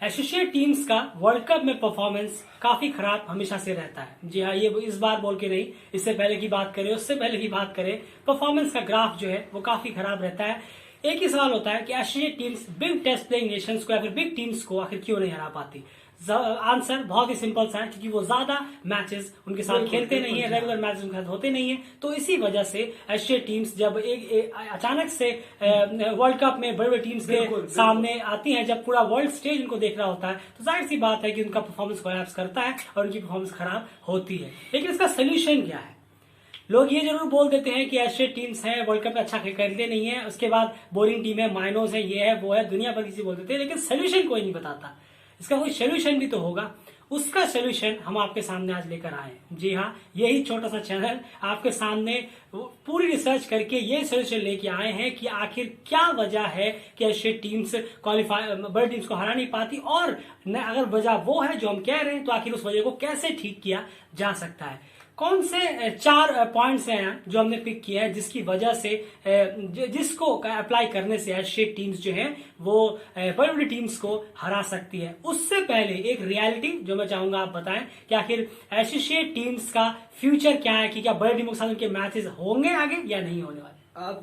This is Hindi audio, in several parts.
एसोसिएट टीम्स का वर्ल्ड कप में परफॉर्मेंस काफी खराब हमेशा से रहता है। जी हाँ, ये इस बार बोल के नहीं, इससे पहले की बात करें, उससे पहले की बात करें, परफॉर्मेंस का ग्राफ जो है वो काफी खराब रहता है। एक ही सवाल होता है कि associate teams big test playing nations को या फिर बिग टीम्स को आखिर क्यों नहीं हरा पाती। आंसर बहुत ही सिंपल सा है, क्योंकि वो ज्यादा मैचेस उनके साथ खेलते नहीं है, रेगुलर मैचेस उनके साथ होते नहीं है। तो इसी वजह से एशियन टीम्स जब एक अचानक से वर्ल्ड कप में बड़े बड़े टीम्स के सामने आती हैं, जब पूरा वर्ल्ड स्टेज उनको देख रहा होता है, तो जाहिर सी बात है कि उनका परफॉर्मेंस कोलैप्स करता है और उनकी परफॉर्मेंस खराब होती है। लेकिन इसका सोल्यूशन क्या है? लोग ये जरूर बोल देते हैं कि एशियन टीम्स है, वर्ल्ड कप में अच्छा खेलते नहीं है, उसके बाद बोरिंग टीम है, माइनोस है, ये है वो है, दुनिया भर किसी बोल देते हैं, लेकिन सोल्यूशन कोई नहीं बताता। इसका कोई सोल्यूशन भी तो होगा। उसका सोल्यूशन हम आपके सामने आज लेकर आए। जी हाँ, यही छोटा सा चैनल आपके सामने पूरी रिसर्च करके ये सोल्यूशन लेके आए हैं कि आखिर क्या वजह है कि एशियन टीम्स क्वालिफाई बड़ी टीम्स को हरा नहीं पाती, और अगर वजह वो है जो हम कह रहे हैं, तो आखिर उस वजह को कैसे ठीक किया जा सकता है। कौन से 4 पॉइंट्स हैं जो हमने पिक किया है जिसकी वजह से जिसको अप्लाई करने से एशियन टीम्स जो है वो बड़ी बड़ी टीम्स को हरा सकती है। उससे पहले एक रियलिटी जो मैं चाहूंगा आप बताएं कि आखिर एशियन टीम्स का फ्यूचर क्या है, कि क्या बड़ी टीमों के साथ उनके मैचेस होंगे आगे या नहीं होने वाले।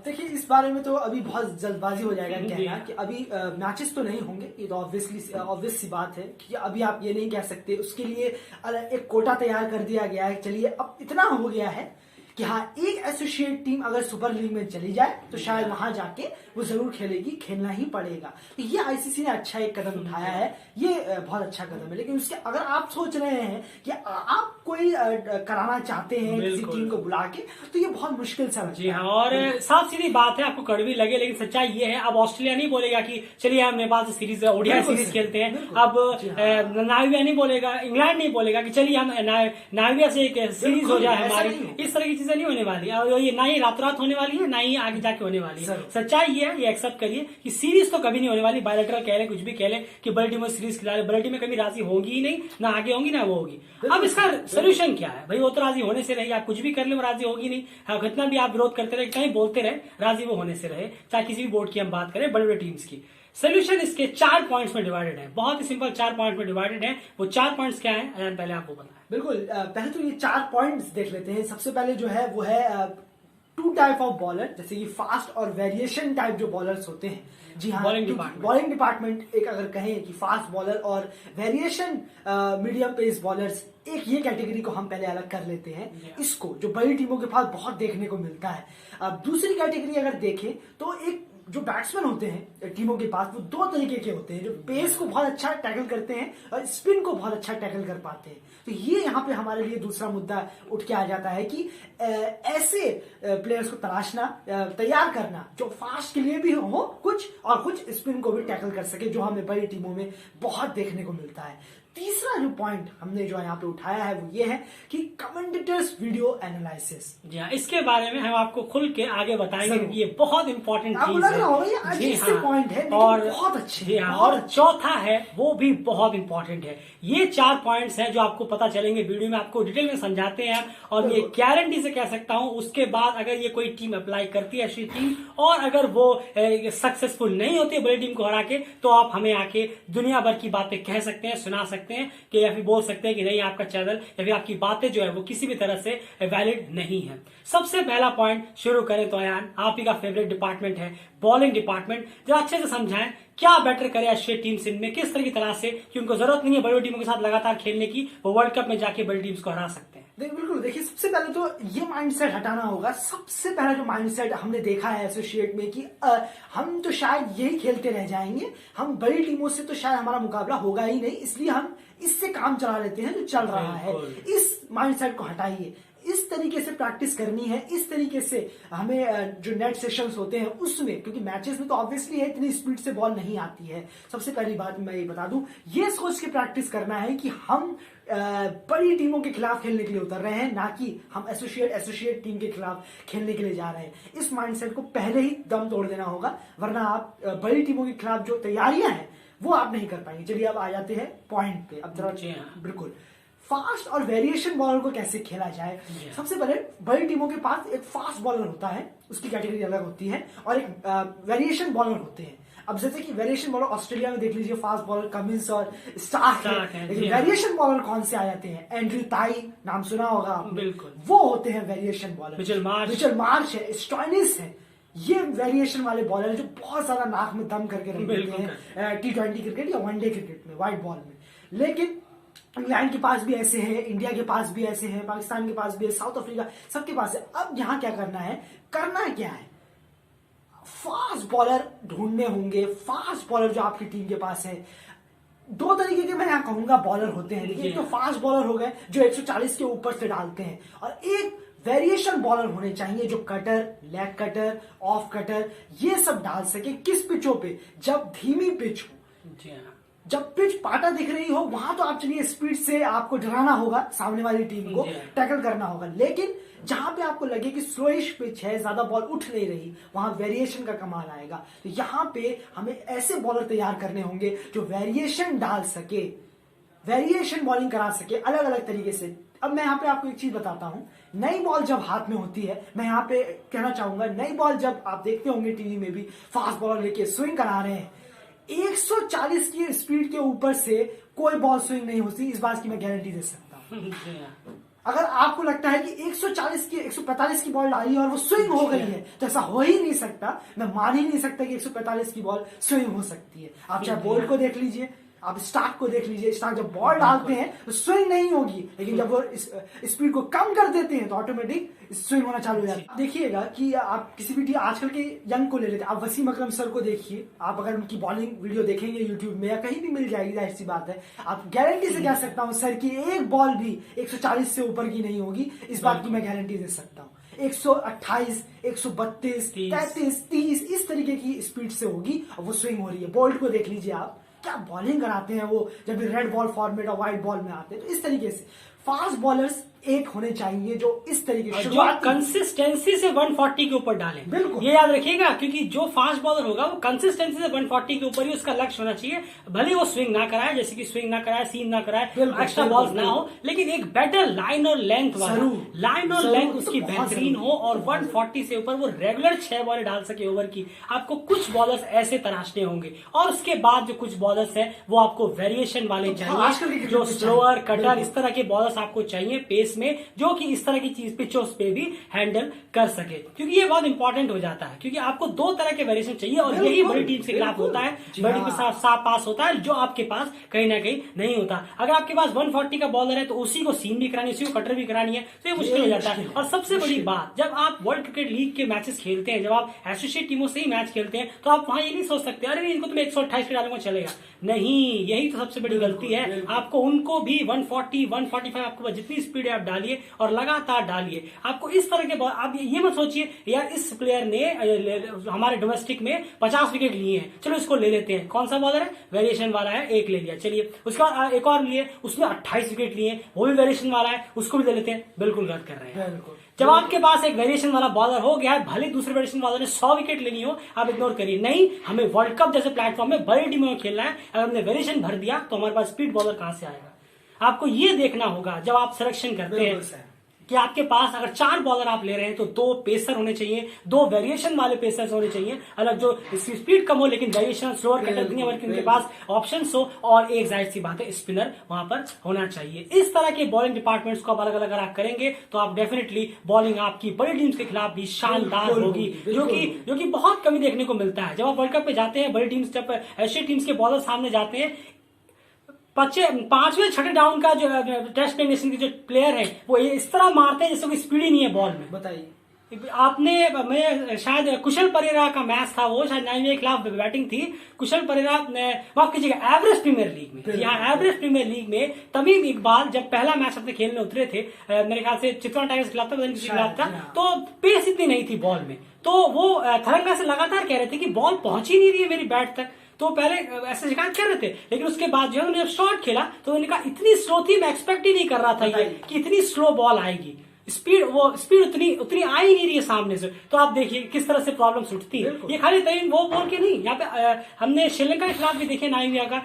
देखिए, इस बारे में तो अभी बहुत जल्दबाजी हो जाएगा कहना कि अभी मैचेस तो नहीं होंगे। ये तो ऑब्वियस सी बात है कि अभी आप ये नहीं कह सकते। उसके लिए एक कोटा तैयार कर दिया गया है। चलिए, अब इतना हो गया है कि हाँ, एक एसोसिएट टीम अगर सुपर लीग में चली जाए तो शायद वहां जाके वो जरूर खेलेगी, खेलना ही पड़ेगा। तो ये आईसीसी ने अच्छा एक कदम उठाया है, ये बहुत अच्छा कदम है। लेकिन उसके अगर आप सोच रहे हैं कि आप कोई कराना चाहते हैं किसी टीम को बुला के, तो ये बहुत मुश्किल सा लगता है। जी हाँ, और साफ सीधी बात है, आपको कड़वी लगे लेकिन सच्चाई ये है। अब ऑस्ट्रेलिया नहीं बोलेगा कि चलिए हम नेपाल से सीरीज ओडीआई सीरीज खेलते हैं। अब नाइविया नहीं बोलेगा, इंग्लैंड नहीं बोलेगा कि चलिए हम नाइविया से एक सीरीज हो जाए हमारी। इस तरह की चीजें नहीं होने वाली, और ये ना ही रातों रात होने वाली है, ना ही आगे जाके होने वाली है। सच्चाई ये है, ये एक्सेप्ट करिए कि सीरीज तो कभी नहीं होने वाली। बायलैटरल कह ले, कुछ भी कह ले कि बड़ी टीम सीरीज खिला रहे, बड़ी टीमें कभी राजी होगी ही नहीं, ना आगे होंगी ना वो होगी। अब इसका सोल्यूशन क्या है भाई? वो तो राजी होने से रहे, आप कुछ भी कर ले वो राजी होगी नहीं। हाँ, कितना भी आप विरोध करते रहे, कहीं बोलते रहे, राजी वो होने से रहे। चाहे किसी भी बोर्ड की हम बात करें, बड़े बड़े टीम्स की। सोल्यूशन इसके 4 पॉइंट्स में डिवाइडेड है, बहुत ही सिंपल 4 पॉइंट में डिवाइडेड है। वो 4 पॉइंट्स क्या है अयान, पहले आपको बताएं। बिल्कुल, पहले तो ये 4 पॉइंट्स देख लेते हैं। सबसे पहले जो है वो है 2 टाइप ऑफ बॉलर, जैसे कि फास्ट और वेरिएशन टाइप जो बॉलर्स होते हैं। जी हाँ, बॉलिंग डिपार्टमेंट एक अगर कहें कि फास्ट बॉलर और वेरिएशन मीडियम पेस बॉलर्स, एक ये कैटेगरी को हम पहले अलग कर लेते हैं। इसको जो बड़ी टीमों के पास बहुत देखने को मिलता है। अब दूसरी कैटेगरी अगर देखें तो एक जो बैट्समैन होते हैं टीमों के पास, वो 2 तरीके के होते हैं, जो पेस को बहुत अच्छा टैकल करते हैं और स्पिन को बहुत अच्छा टैकल कर पाते हैं। तो ये यहाँ पे हमारे लिए दूसरा मुद्दा उठ के आ जाता है कि ऐसे प्लेयर्स को तलाशना, तैयार करना जो फास्ट के लिए भी हो कुछ, और कुछ स्पिन को भी टैकल कर सके, जो हमें बड़ी टीमों में बहुत देखने को मिलता है। तीसरा जो पॉइंट हमने जो यहाँ पे उठाया है वो ये है कि कमेंटेटर्स वीडियो एनालिसिस। जी हाँ, इसके बारे में हम आपको खुल के आगे बताएंगे, ये बहुत इंपॉर्टेंट चीज है। जी हाँ, पॉइंट है और बहुत अच्छे। जी हाँ, और चौथा है वो भी बहुत इंपॉर्टेंट है। ये 4 पॉइंट्स हैं जो आपको पता चलेंगे वीडियो में, आपको डिटेल में समझाते हैं। और ये गारंटी से कह सकता हूँ, उसके बाद अगर ये कोई टीम अप्लाई करती है ऐसी टीम, और अगर वो सक्सेसफुल नहीं होती है बड़ी टीम को हरा के, तो आप हमें आके दुनिया भर की बातें कह सकते हैं, सुना सकते हैं, कि या फिर बोल सकते हैं कि नहीं, आपका चैनल या फिर आपकी बातें जो है वो किसी भी तरह से वैलिड नहीं है। सबसे पहला पॉइंट शुरू करें तो अयान, आप ही का फेवरेट डिपार्टमेंट है बॉलिंग डिपार्टमेंट। जो अच्छे से समझाएं क्या बेटर करे एशियन टीम्स इनमें, किस तरह की तरह से कि उनको जरूरत नहीं है बड़ी टीमों के साथ लगातार खेलने की, वो वर्ल्ड कप में जाके बड़ी टीम्स को हरा सकते हैं। बिल्कुल, देखिए, सबसे पहले तो ये माइंडसेट हटाना होगा। सबसे पहला जो माइंडसेट हमने देखा है एसोसिएट में कि हम तो शायद यही खेलते रह जाएंगे, हम बड़ी टीमों से तो शायद हमारा मुकाबला होगा ही नहीं, इसलिए हम इससे काम चला लेते हैं जो चल रहा है। इस माइंडसेट को हटाइए। इस तरीके से प्रैक्टिस करनी है, इस तरीके से हमें जो नेट सेशंस होते हैं उसमें, क्योंकि मैचेस में तो ऑब्वियसली है इतनी स्पीड से बॉल नहीं आती है। सबसे पहली बात मैं ये बता दूं, ये सोच के प्रैक्टिस करना है कि हम बड़ी टीमों के खिलाफ खेलने के लिए उतर रहे हैं, ना कि हम एसोसिएट टीम के खिलाफ खेलने के लिए जा रहे हैं। इस माइंडसेट को पहले ही दम तोड़ देना होगा, वरना आप बड़ी टीमों के खिलाफ जो तैयारियां हैं वो आप नहीं कर पाएंगे। चलिए, अब आ जाते हैं पॉइंट पे। अब जरा बिल्कुल फास्ट और वेरिएशन बॉलर को कैसे खेला जाए। सबसे पहले बड़ी टीमों के पास एक फास्ट बॉलर होता है, उसकी कैटेगरी अलग होती है, और एक वेरिएशन बॉलर होते हैं। अब जैसे कि वेरिएशन बॉलर ऑस्ट्रेलिया में देख लीजिए, फास्ट बॉलर कमिंस और स्टार्क है, लेकिन वेरिएशन बॉलर कौन से आ जाते हैं? एंड्रयू टाई, नाम सुना होगा आपने, बिल्कुल, वो होते हैं वेरिएशन बॉलर। मिचेल मार्श है, स्टॉइनिस है, ये वेरिएशन वाले बॉलर जो बहुत ज्यादा नाक में दम करके रख देते हैं T20 क्रिकेट या वनडे क्रिकेट में, व्हाइट बॉल में। लेकिन इंग्लैंड के पास भी ऐसे हैं, इंडिया के पास भी ऐसे हैं, पाकिस्तान के पास भी है, साउथ अफ्रीका, सबके पास है। अब यहाँ क्या करना है, करना क्या है, फास्ट बॉलर ढूंढने होंगे। फास्ट बॉलर जो आपकी टीम के पास है, दो तरीके के मैं यहाँ कहूंगा बॉलर होते हैं। देखिए, एक तो फास्ट बॉलर हो गए जो 140 के ऊपर से डालते हैं, और एक वेरिएशन बॉलर होने चाहिए जो cutter, leg cutter, off cutter ये सब डाल सके। किस पिचों पे? जब धीमी पिच हो, जब पिच पाटा दिख रही हो, वहां तो आप चलिए स्पीड से आपको डराना होगा, सामने वाली टीम को टैकल करना होगा। लेकिन जहां पे आपको लगे कि स्लोइश पिच है, ज्यादा बॉल उठ नहीं रही, वहां वेरिएशन का कमाल आएगा। तो यहाँ पे हमें ऐसे बॉलर तैयार करने होंगे जो वेरिएशन डाल सके, वेरिएशन बॉलिंग करा सके अलग अलग तरीके से। अब मैं यहाँ पे आपको एक चीज बताता हूं, नई बॉल जब हाथ में होती है, मैं यहाँ पे कहना चाहूंगा, नई बॉल जब आप देखते होंगे टीवी में भी, फास्ट बॉलर लेके स्विंग करा रहे हैं, 140 की स्पीड के ऊपर से कोई बॉल स्विंग नहीं होती, इस बात की मैं गारंटी दे सकता हूँ। अगर आपको लगता है कि 140 की 145 की बॉल डाली और वो स्विंग हो गई है, तो ऐसा हो ही नहीं सकता। मैं मान ही नहीं सकता कि 145 की बॉल स्विंग हो सकती है। आप चाहे बोल्ट को देख लीजिए, आप स्टार्क को देख लीजिए, स्टार्क जब बॉल डालते हैं तो स्विंग नहीं होगी, लेकिन जब वो स्पीड को कम कर देते हैं तो ऑटोमेटिक स्विंग होना चालू हो जाता है। देखिएगा कि आप किसी भी आजकल के यंग को ले लेते हैं, आप वसीम अकरम सर को देखिए, आप अगर उनकी बॉलिंग वीडियो देखेंगे यूट्यूब में या कहीं भी मिल जाएगी, जाहिर सी बात है, आप गारंटी से कह सकता हूँ सर की एक बॉल भी 140 से ऊपर की नहीं होगी, इस बात की मैं गारंटी दे सकता हूँ। 128, 132, 33, 30 इस तरीके की स्पीड से होगी और वो स्विंग हो रही है। बोल्ट को देख लीजिए आप, क्या बॉलिंग कराते हैं वो, जब भी रेड बॉल फॉर्मेट और व्हाइट बॉल में आते हैं। तो इस तरीके से फास्ट बॉलर्स एक होने चाहिए जो इस तरीके से कंसिस्टेंसी से 140 के ऊपर डालें। बिल्कुल, ये याद रखिएगा, क्योंकि जो फास्ट बॉलर होगा वो कंसिस्टेंसी से 140 के ऊपर ही उसका लक्ष्य होना चाहिए। भले वो स्विंग ना कराए, जैसे कि स्विंग ना कराए, सीम ना कराए, एक्स्ट्रा बॉल्स ना हो, लेकिन एक बेटर लाइन और लेंथ वाला, लाइन और लेंथ उसकी बेहतरीन हो और 140 से ऊपर वो रेगुलर 6 बॉलें डाल सके ओवर की। आपको कुछ बॉलर्स ऐसे तराशने होंगे, और उसके बाद जो कुछ बॉलर्स है वो आपको वेरिएशन वाले चाहिए, जो स्लोअर, कटर, इस तरह के बॉलर्स आपको चाहिए पेस में, जो कि इस तरह की चीज पिचों पे भी हैंडल कर सके। क्योंकि ये बहुत इंपॉर्टेंट हो जाता है, क्योंकि आपको दो तरह के वेरिएशन चाहिए, और यही बड़ी टीम के खिलाफ होता है, बड़ी टीम के साथ साफ पास होता है, जो आपके पास कहीं ना कहीं नहीं होता। अगर आपके पास 140 का बॉलर है तो उसी को सीम भी करानी, उसी को कटर भी करानी है, तो ये मुश्किल हो जाता है। और सबसे बड़ी बात, जब आप वर्ल्ड क्रिकेट लीग के मैचेस खेलते हैं, जब आप एसोसिएट टीमों से ही मैच खेलते हैं, तो आप वहां ये नहीं सोच सकते अरे इनको तो मैं 128 पे डालूंगा चलेगा, नहीं, यही तो सबसे बड़ी गलती है। आपको उनको भी 140, 145 आपको जितनी स्पीड है आप डालिए और लगातार डालिए। आपको इस तरह के आप ये मत सोचिए यार इस प्लेयर ने हमारे डोमेस्टिक में 50 विकेट लिए हैं, चलो इसको ले लेते हैं। कौन सा बॉलर है? वेरिएशन वाला है, एक ले लिया, चलिए उसका एक और लिए, उसने 28 विकेट लिए, वो भी वेरिएशन वाला है, उसको भी ले लेते हैं। बिल्कुल गलत कर रहे हैं। जब आपके पास एक वेरिएशन वाला बॉलर हो गया है, भले दूसरे वेरिएशन वाले ने 100 विकेट लेनी हो, आप इग्नोर करिए। नहीं, हमें वर्ल्ड कप जैसे प्लेटफॉर्म में बड़ी टीमों में खेलना है, अगर हमने वेरिएशन भर दिया तो हमारे पास स्पीड बॉलर कहां से आएगा? आपको ये देखना होगा जब आप सिलेक्शन करते हैं कि आपके पास अगर 4 बॉलर आप ले रहे हैं तो 2 पेसर होने चाहिए, 2 वेरिएशन वाले पेसर्स होने चाहिए, अलग जो इसकी स्पीड कम हो लेकिन वेरिएशन स्लोअर कटर उनके पास ऑप्शंस हो, और एक जाहिर सी बात है स्पिनर वहां पर होना चाहिए। इस तरह के बॉलिंग डिपार्टमेंट्स को आप अलग अलग अगर आप करेंगे तो आप डेफिनेटली बॉलिंग आपकी बड़ी टीम्स के खिलाफ भी शानदार होगी, जो कि बहुत कमी देखने को मिलता है। जब आप वर्ल्ड कप पे जाते हैं, बड़ी टीम्स, जब एशियन टीम्स के बॉलर सामने जाते हैं, 5वें 6ठे डाउन का जो टेस्ट प्ले नेशन के जो प्लेयर है वो इस तरह मारते हैं जैसे कोई स्पीड ही नहीं है बॉल में। बताइए, आपने मैं शायद कुशल परेरा का मैच था, वो शायद 9 के खिलाफ बैटिंग थी, कुशल परेरा माफ कीजिएगा एवरेस्ट प्रीमियर लीग में, यहाँ एवरेस्ट प्रीमियर लीग में तमीम इकबाल जब पहला मैच अपने खेलने उतरे थे, मेरे ख्याल से चित्तौड़ टाइगर्स के खिलाफ था, तो पेस इतनी नहीं थी बॉल में, तो वो थरंगा से लगातार कह रहे थे कि बॉल पहुंच ही नहीं रही है मेरी बैट तक। तो पहले ऐसे शिकायत कर रहे थे, लेकिन उसके बाद जो है जब शॉट खेला तो उन्होंने कहा इतनी स्लो थी, मैं एक्सपेक्ट ही नहीं कर रहा था ये कि इतनी स्लो बॉल आएगी। स्पीड उतनी उतनी आ ही नहीं रही है सामने से। तो आप देखिए किस तरह से प्रॉब्लम्स उठती है। ये खाली तरीन वो बोल के नहीं, यहाँ पे हमने श्रीलंका के खिलाफ भी देखे नाइमिया का,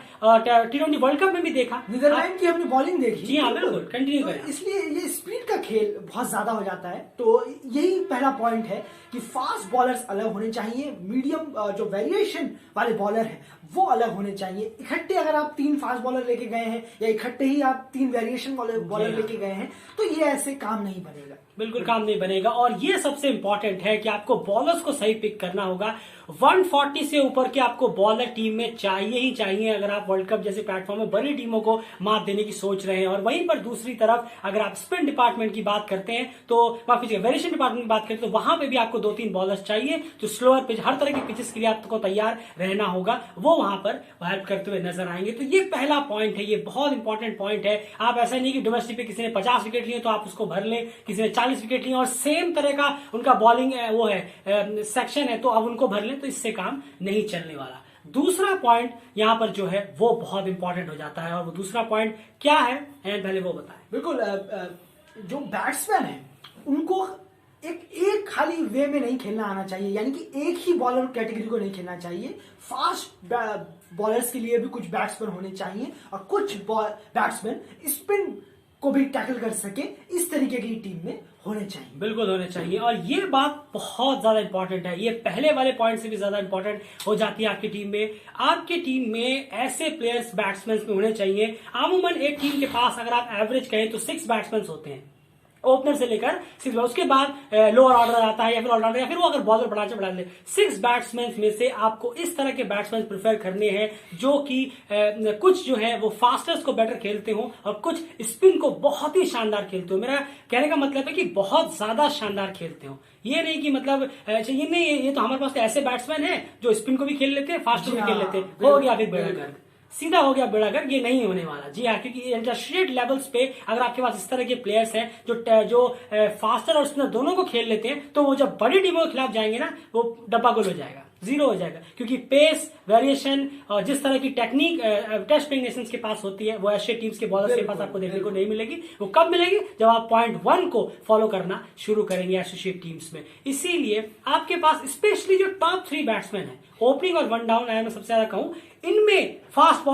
T20 वर्ल्ड कप में भी देखा, नीदरलैंड की हमने बॉलिंग देखी। जी हाँ बिल्कुल, कंटिन्यू करें। इसलिए ये स्पीड का खेल बहुत ज्यादा हो जाता है। तो यही पहला पॉइंट है कि फास्ट बॉलर्स अलग होने चाहिए, मीडियम जो वेरिएशन वाले बॉलर हैं वो अलग होने चाहिए। इकट्ठे अगर आप 3 फास्ट बॉलर लेके गए हैं या इकट्ठे ही आप 3 वेरिएशन वाले बॉलर लेके गए हैं तो ये ऐसे काम नहीं बनेगा, बिल्कुल काम नहीं बनेगा। और ये सबसे इंपॉर्टेंट है कि आपको बॉलर्स को सही पिक करना होगा। 140 से ऊपर के आपको बॉलर टीम में चाहिए ही चाहिए अगर आप वर्ल्ड कप जैसे प्लेटफॉर्म में बड़ी टीमों को मात देने की सोच रहे हैं। और वहीं पर दूसरी तरफ अगर आप स्पिन डिपार्टमेंट की बात करते हैं तो माफ कीजिए वेरिएशन डिपार्टमेंट की बात करते हैं तो वहां पे भी आपको 2-3 बॉलर्स चाहिए जो स्लोअर पिच, हर तरह की पिचेस के लिए आपको तैयार रहना होगा, वो वहां पर हेल्प करते हुए नजर आएंगे। तो ये पहला पॉइंट है, ये बहुत इंपॉर्टेंट पॉइंट है। आप ऐसा नहीं कि डोमेस्टिक पे किसी ने 50 विकेट लिए तो आप उसको भर लें, किसी ने 40 विकेट लिए और सेम तरह का उनका बॉलिंग वो है सेक्शन है तो अब उनको भर लें, तो इससे काम नहीं चलने वाला। दूसरा पॉइंट यहां पर जो है वो बहुत इंपॉर्टेंट हो जाता है, और वो दूसरा पॉइंट क्या है पहले वो बताएं। बिल्कुल, जो बैट्समैन है उनको एक खाली वे में नहीं खेलना आना चाहिए, यानी कि एक ही बॉलर कैटेगरी को नहीं खेलना चाहिए। फास्ट बॉलर्स के लिए भी कुछ बैट्समैन होने चाहिए और कुछ बैट्समैन स्पिन को भी टैकल कर सके, इस तरीके की टीम में होने चाहिए। बिल्कुल होने चाहिए, और ये बात बहुत ज्यादा इंपॉर्टेंट है। ये पहले वाले पॉइंट से भी ज्यादा इंपॉर्टेंट हो जाती है आपकी टीम में। आपकी टीम में ऐसे प्लेयर्स बैट्समैन में होने चाहिए। अमूमन एक टीम के पास अगर आप एवरेज कहें तो 6 बैट्समैन होते हैं, ओपनर से लेकर 6, उसके बाद लोअर ऑर्डर आता है या फिर ऑलराउंडर या फिर वो अगर बॉलर बढ़ा ले। 6 बैट्समैन में से आपको इस तरह के बैट्समैन प्रेफर करने हैं जो कि कुछ जो है वो फास्टर्स को बेटर खेलते हो और कुछ स्पिन को बहुत ही शानदार खेलते हो। मेरा कहने का मतलब है कि बहुत ज्यादा शानदार खेलते हो। ये नहीं कि मतलब ये नहीं, ये तो हमारे पास ऐसे बैट्समैन हैं जो स्पिन को भी खेल लेते हैं, फास्टर को भी खेल लेते हैं, हो गया फिर बेड़ा गर्क, सीधा हो गया बेड़ागर्क। ये नहीं होने वाला। जी हाँ, क्योंकि इंटरस्टेट लेवल्स पे अगर आपके पास इस तरह के प्लेयर्स हैं जो फास्टर और स्पिनर दोनों को खेल लेते हैं तो वो जब बड़ी टीमों के खिलाफ जाएंगे ना वो डब्बा गोल हो जाएगा, 0 हो जाएगा। क्योंकि पेस, वेरिएशन और जिस तरह की टेक्निक टेस्ट प्लेइंग नेशंस के पास होती है वो एशिया टीम्स के बॉलर्स के पास आपको देखने को नहीं मिलेगी। वो कब मिलेगी? जब आप पॉइंट 1 को फॉलो करना शुरू करेंगे एसोसिएट टीम्स में। इसीलिए आपके पास स्पेशली जो टॉप 3 बैट्समैन है, ओपनिंग और 1 डाउन, मैं सबसे ज्यादा कहूं इनमें फास्ट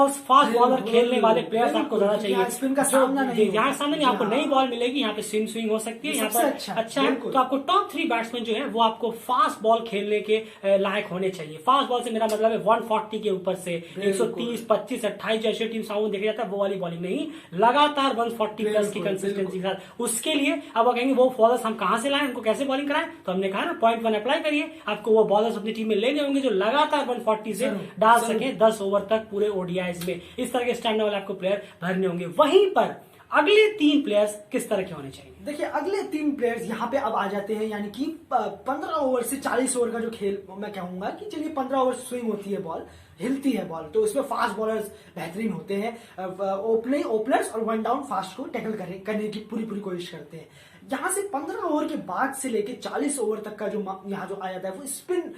बॉलर खेलने वाले प्लेयर्स आपको ज्यादा चाहिए। स्पिन का सामना नहीं, यहाँ सामने नहीं, आपको नई बॉल मिलेगी, यहाँ पे स्विंग हो सकती है, यहाँ पर अच्छा है। तो आपको टॉप 3 बैट्समैन जो है वो आपको फास्ट बॉल खेलने के लायक होने चाहिए। फास्ट बॉल से मेरा मतलब है 140 के ऊपर से 130, 25, 28 जैसे टीम साउंड देखा जाता है वो वाली बॉलिंग नहीं, लगातार 140 प्लस की कंसिस्टेंसी के साथ। उसके लिए अब वो कहेंगे वो बॉलर्स हम कहां से लाएं, उनको कैसे बॉलिंग कराएं, तो हमने कहा ना पॉइंट 1 अप्लाई करिए। आपको वो बॉलर्स अपनी टीम में लेने होंगे जो लगातार 140 से डाल सके 10 ओवर तक पूरे ओडीआईज में। इस तरह के स्टैंडर्ड वाले आपको प्लेयर भरने होंगे। वहीं पर अगले 3 प्लेयर्स किस तरह के होने चाहिए? देखिए अगले 3 प्लेयर्स यहाँ पे अब आ जाते हैं, यानी कि 15 ओवर से 40 ओवर का जो खेल मैं कहूंगा कि चलिए 15 ओवर स्विंग होती है, बॉल हिलती है बॉल, तो उसमें फास्ट बॉलर्स बेहतरीन होते हैं। ओपनर्स और 1 डाउन फास्ट को टैकल करने की पूरी कोशिश करते हैं। यहाँ से 15 ओवर के बाद से लेके 40 ओवर तक का जो यहाँ जो आ जाता है वो स्पिन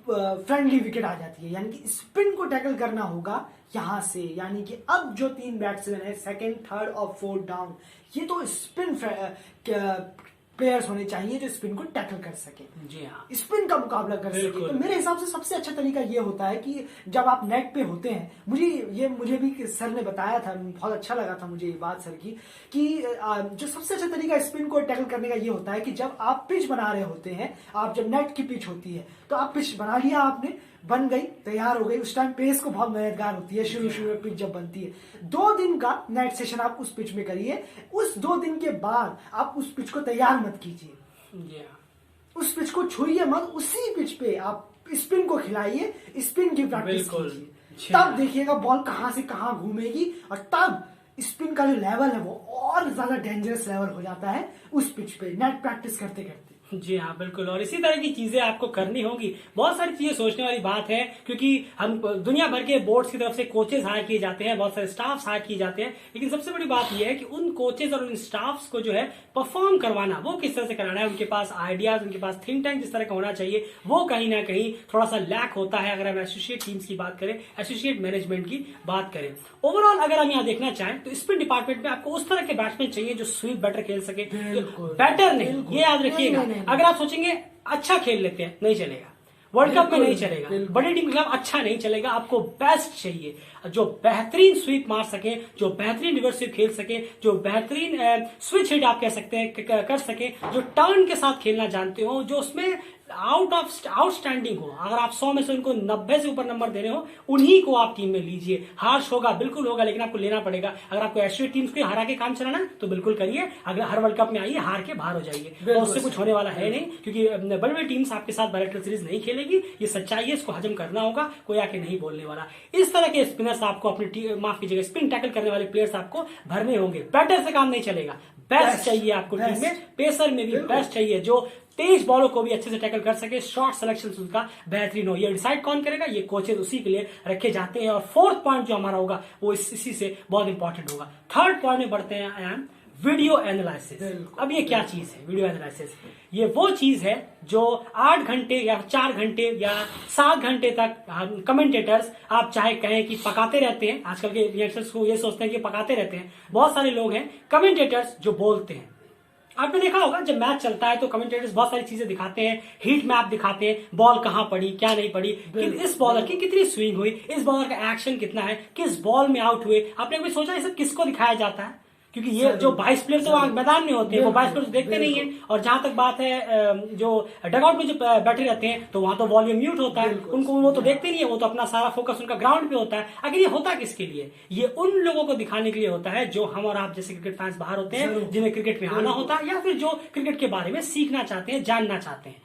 फ्रेंडली विकेट आ जाती है, यानी कि स्पिन को टैकल करना होगा यहां से। यानी कि अब जो 3 बैट्समैन है, 2nd, 3rd और 4th डाउन, ये तो स्पिन प्लेयर्स होने चाहिए जो स्पिन को टैकल कर सके, जी हाँ, स्पिन का मुकाबला कर सके। तो मेरे हिसाब से सबसे अच्छा तरीका ये होता है कि जब आप नेट पे होते हैं, मुझे भी सर ने बताया था, बहुत अच्छा लगा था मुझे ये बात सर की, कि जो सबसे अच्छा तरीका स्पिन को टैकल करने का ये होता है कि जब आप पिच बना रहे होते हैं, आप जब नेट की पिच होती है तो आप पिच बना लिया, आपने बन गई, तैयार हो गई। उस टाइम पेस को बहुत मददगार होती है शुरू में पिच जब बनती है। 2 दिन का नेट सेशन आप उस पिच में करिए। उस 2 दिन के बाद आप उस पिच को तैयार मत कीजिए, उस पिच को छुइए मत, उसी पिच पे आप स्पिन को खिलाइए, स्पिन की प्रैक्टिस कीजिए। तब देखिएगा बॉल कहां से कहां घूमेगी और तब स्पिन का जो लेवल है वो और ज्यादा डेंजरस लेवल हो जाता है उस पिच पे नेट प्रैक्टिस करते करते। जी हाँ, बिल्कुल। और इसी तरह की चीजें आपको करनी होगी। बहुत सारी चीजें सोचने वाली बात है, क्योंकि हम दुनिया भर के बोर्ड्स की तरफ से कोचेस हायर किए जाते हैं, बहुत सारे स्टाफ्स हायर किए जाते हैं, लेकिन सबसे बड़ी बात यह है कि उन कोचेस और उन स्टाफ्स को जो है परफॉर्म करवाना, वो किस तरह से कराना है, उनके पास आइडियाज, उनके पास थिंक टैंक जिस तरह का होना चाहिए, वो कहीं ना कहीं थोड़ा सा लैक होता है अगर हम एसोसिएट टीम्स की बात करें, एसोसिएट मैनेजमेंट की बात करें। ओवरऑल अगर हम यहाँ देखना चाहें तो स्पिन डिपार्टमेंट में आपको उस तरह के बैट्समैन चाहिए जो स्वीप बेटर खेल सके, बेटर नहीं, ये याद रखिएगा। अगर आप सोचेंगे अच्छा खेल लेते हैं, नहीं चलेगा, वर्ल्ड कप में नहीं चलेगा, बड़ी टीम के खिलाफ अच्छा नहीं चलेगा। आपको बेस्ट चाहिए जो बेहतरीन स्वीप मार सके, जो बेहतरीन रिवर्स स्वीप खेल सके, जो बेहतरीन स्विच हिट आप कह सकते हैं कर सके, जो टर्न के साथ खेलना जानते हो, जो उसमें आउटस्टैंडिंग हो। अगर आप 100 में से उनको 90 से ऊपर नंबर दे रहे हो, उन्हीं को आप टीम में लीजिए। हार्श होगा, बिल्कुल होगा, लेकिन आपको लेना पड़ेगा। अगर आपको एशियन टीम्स को हरा के काम चलाना है तो बिल्कुल करिए। अगर हर वर्ल्ड कप में आइए, हार के बाहर हो जाइए, तो उससे कुछ होने वाला है नहीं, क्योंकि बड़ी बड़ी टीम्स आपके साथ बायलैटरल सीरीज नहीं खेलेगी। ये सच्चाई है, इसको हजम करना होगा, कोई आके नहीं बोलने वाला। इस तरह के स्पिनर्स आपको अपनी माफ कीजिएगा, स्पिन टैकल करने वाले प्लेयर्स आपको भरने होंगे। बैटर से काम नहीं चलेगा, बेस्ट चाहिए आपको टीम में। पेसर में भी बेस्ट चाहिए जो तेज बॉलों को भी अच्छे से टैकल कर सके, शॉर्ट सिलेक्शन उनका बेहतरीन हो। ये डिसाइड कौन करेगा? ये कोचेज उसी के लिए रखे जाते हैं। और फोर्थ पॉइंट जो हमारा होगा वो इसी से बहुत इंपॉर्टेंट होगा। थर्ड पॉइंट में बढ़ते हैं, आई एम वीडियो एनालिसिस। अब ये क्या चीज है वीडियो एनालिसिस? ये वो चीज है जो 8 घंटे या 4 घंटे या 7 घंटे तक कमेंटेटर्स आप चाहे कहें कि पकाते रहते हैं। आजकल के यंगस्टर्स को ये सोचते हैं कि पकाते रहते हैं। बहुत सारे लोग हैं कमेंटेटर्स जो बोलते हैं। आपने देखा होगा जब मैच चलता है तो कमेंटेटर्स बहुत सारी चीजें दिखाते हैं, हीट मैप दिखाते हैं, बॉल कहां पड़ी, क्या नहीं पड़ी, इस बॉलर की कितनी स्विंग हुई, इस बॉलर का एक्शन कितना है, किस बॉल में आउट हुए। आपने कभी सोचा ये सब किसको दिखाया जाता है? क्योंकि ये जो 22 प्लेयर तो मैदान में होते हैं, वो 22 प्लेयर देखते नहीं है। और जहां तक बात है जो डगआउट में जो बैठे रहते हैं तो वहां तो वॉल्यूम म्यूट होता है, उनको वो तो देखते नहीं है, वो तो अपना सारा फोकस उनका ग्राउंड पे होता है। अगर ये होता किसके लिए? ये उन लोगों को दिखाने के लिए होता है जो हम और आप जैसे क्रिकेट फैंस बाहर होते हैं, जिन्हें क्रिकेट में आना होता है, या फिर जो क्रिकेट के बारे में सीखना चाहते हैं, जानना चाहते हैं।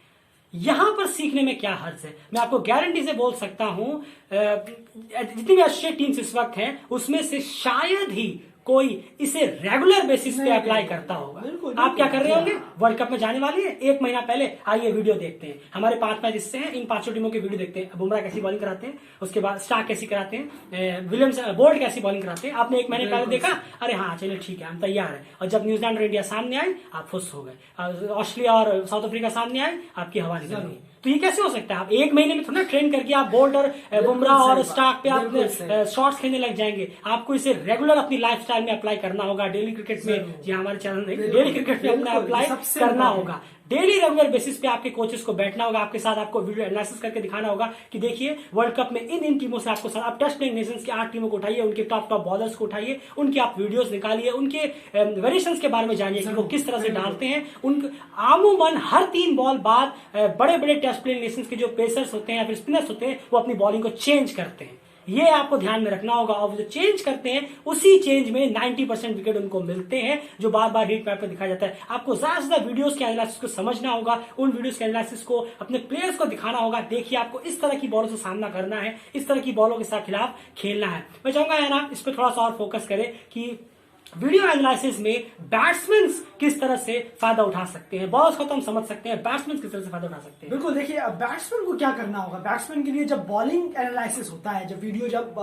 यहां पर सीखने में क्या हर्ज है? मैं आपको गारंटी से बोल सकता हूं जितनी भी एशियन टीम्स इस वक्त हैं उसमें से शायद ही कोई इसे रेगुलर बेसिस पे अप्लाई करता होगा। आप क्या कर रहे होंगे? वर्ल्ड कप में जाने वाली है, 1 महीना पहले आइए वीडियो देखते हैं। हमारे 5 मैच हिस्से हैं, इन 5 टीमों की वीडियो देखते हैं। बुमराह कैसी बॉलिंग कराते हैं, उसके बाद स्टार्क कैसी कराते हैं, विलियम्स बोल्ट कैसी बॉलिंग कराते हैं। आपने 1 महीने पहले देखा, अरे हाँ चलिए ठीक है हम तैयार है। और जब न्यूजीलैंड और इंडिया सामने आए आप खुश हो गए, ऑस्ट्रेलिया और साउथ अफ्रीका सामने आए आपकी हवा निकल गई। तो ये कैसे हो सकता है? आप 1 महीने में थोड़ा ट्रेन करके आप बोल्ट और बुमराह और स्टार्क पे आप शॉट्स खेलने लग जाएंगे। आपको इसे रेगुलर अपनी लाइफस्टाइल में अप्लाई करना होगा। डेली क्रिकेट में, जी हमारे चैनल में डेली क्रिकेट में अपना अप्लाई करना होगा। डेली रेगुलर बेसिस पे आपके कोचेस को बैठना होगा, आपके साथ आपको वीडियो एनालिसिस करके दिखाना होगा कि देखिए वर्ल्ड कप में इन टीमों से आपको साथ, आप टेस्ट प्लेइंग नेशंस की 8 टीमों को उठाइए, उनके टॉप बॉलर्स को उठाइए, उनकी आप वीडियोस निकालिए, उनके वेरिएशंस के बारे में जानिए कि वो किस तरह से डालते हैं। उन आमूमन हर 3 बॉल बाद बड़े बड़े टेस्ट प्लेइंग नेशंस के जो पेसर्स होते हैं या फिर स्पिनर्स होते हैं वो अपनी बॉलिंग को चेंज करते हैं। ये आपको ध्यान में रखना होगा। और जो चेंज करते हैं उसी चेंज में 90% विकेट उनको मिलते हैं जो बार बार हीट मैप में दिखाया जाता है। आपको ज्यादा से ज्यादा वीडियोस के एनालिसिस को समझना होगा, उन वीडियोस के एनालिसिस को अपने प्लेयर्स को दिखाना होगा। देखिए आपको इस तरह की बॉलों से सामना करना है, इस तरह की बॉलों के साथ खिलाफ खेलना है। मैं चाहूंगा यार आप इस पर थोड़ा सा और फोकस करें कि वीडियो एनालिसिस में बैट्समैन किस तरह से फायदा उठा सकते हैं। बॉलर्स को तो हम समझ सकते हैं, बैट्समैन किस तरह से फायदा उठा सकते हैं। बिल्कुल, देखिए अब बैट्समैन को क्या करना होगा। बैट्समैन के लिए जब बॉलिंग एनालिसिस होता है, जब वीडियो जब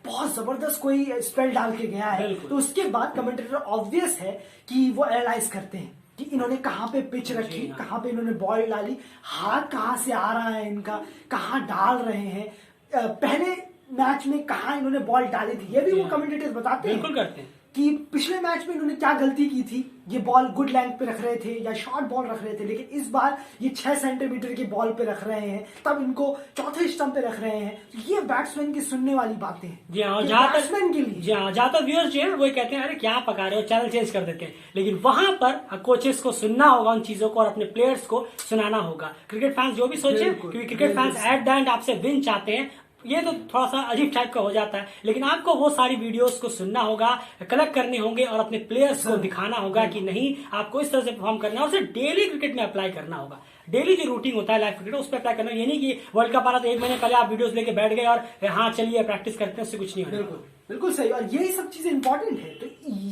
बहुत जबरदस्त कोई स्पेल डाल के गया है तो उसके बाद कमेंटेटर ऑब्वियस है कि वो एनालाइज करते हैं कि इन्होंने कहां पे पिच रखी, कहां पे इन्होंने बॉल डाली, हाथ कहां से आ रहा है इनका, कहां डाल रहे हैं, पहले मैच में कहां इन्होंने बॉल डाली थी, ये भी वो कमेंटेटर्स बताते हैं। बिल्कुल करते हैं कि पिछले मैच में इन्होंने क्या गलती की थी, ये बॉल गुड लेंथ पे रख रहे थे या शॉर्ट बॉल रख रहे थे, लेकिन इस बार ये 6 सेंटीमीटर की बॉल पे रख रहे हैं, तब इनको चौथे स्टंप पे रख रहे हैं। ये बैट्समैन की सुनने वाली बातें हैं। जी हाँ, बैट्समैन के लिए ज्यादातर व्यूअर्स जो है वो कहते हैं अरे क्या पका रहे हो, चैनल चेंज कर देते हैं। लेकिन वहां पर कोचेस को सुनना होगा उन चीजों को और अपने प्लेयर्स को सुनाना होगा। क्रिकेट फैंस जो भी सोचे, क्योंकि cricket fans at the end आपसे विन चाहते हैं, ये तो थोड़ा सा अजीब टाइप का हो जाता है। लेकिन आपको वो सारी वीडियोस को सुनना होगा, कलेक्ट करने होंगे और अपने प्लेयर्स को दिखाना होगा कि नहीं आपको इस तरह से परफॉर्म करना है और उसे डेली क्रिकेट में अप्लाई करना होगा। डेली जो रूटीन होता है लाइव क्रिकेट उस पर अप्लाई करना। ये नहीं कि वर्ल्ड कप आ रहा तो 1 महीने पहले आप वीडियोस लेके बैठ गए और हाँ चलिए प्रैक्टिस करते हैं, उससे कुछ नहीं होगा। बिल्कुल बिल्कुल सही। और यही सब चीजें इंपॉर्टेंट है। तो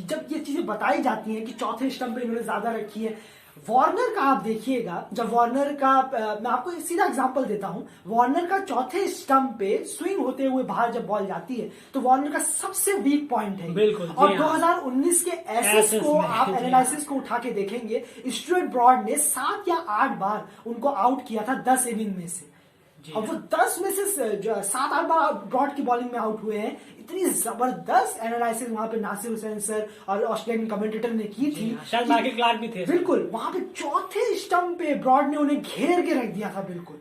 जब ये चीजें बताई जाती हैं कि चौथे स्टंप पे इन्होंने ज्यादा रखी है, वार्नर का आप देखिएगा, जब वार्नर का मैं आपको एक सीधा एग्जांपल देता हूं, वार्नर का चौथे स्टंप पे स्विंग होते हुए बाहर जब बॉल जाती है तो वार्नर का सबसे वीक पॉइंट है। बिल्कुल, और 2019 के एसेस को आप एनालिसिस को उठा के देखेंगे, स्टुअर्ट ब्रॉड ने 7 या 8 बार उनको आउट किया था 10 इनिंग में से। अब वो 10 में से 7-8 बार ब्रॉड की बॉलिंग में आउट हुए हैं। इतनी जबरदस्त एनालिसिस वहां पे नासिर हुसैन सर और ऑस्ट्रेलियन कमेंटेटर ने की थी, शायद मार्के क्लार्क भी थे। बिल्कुल, वहां पे चौथे स्टंप पे ब्रॉड ने उन्हें घेर के रख दिया था, बिल्कुल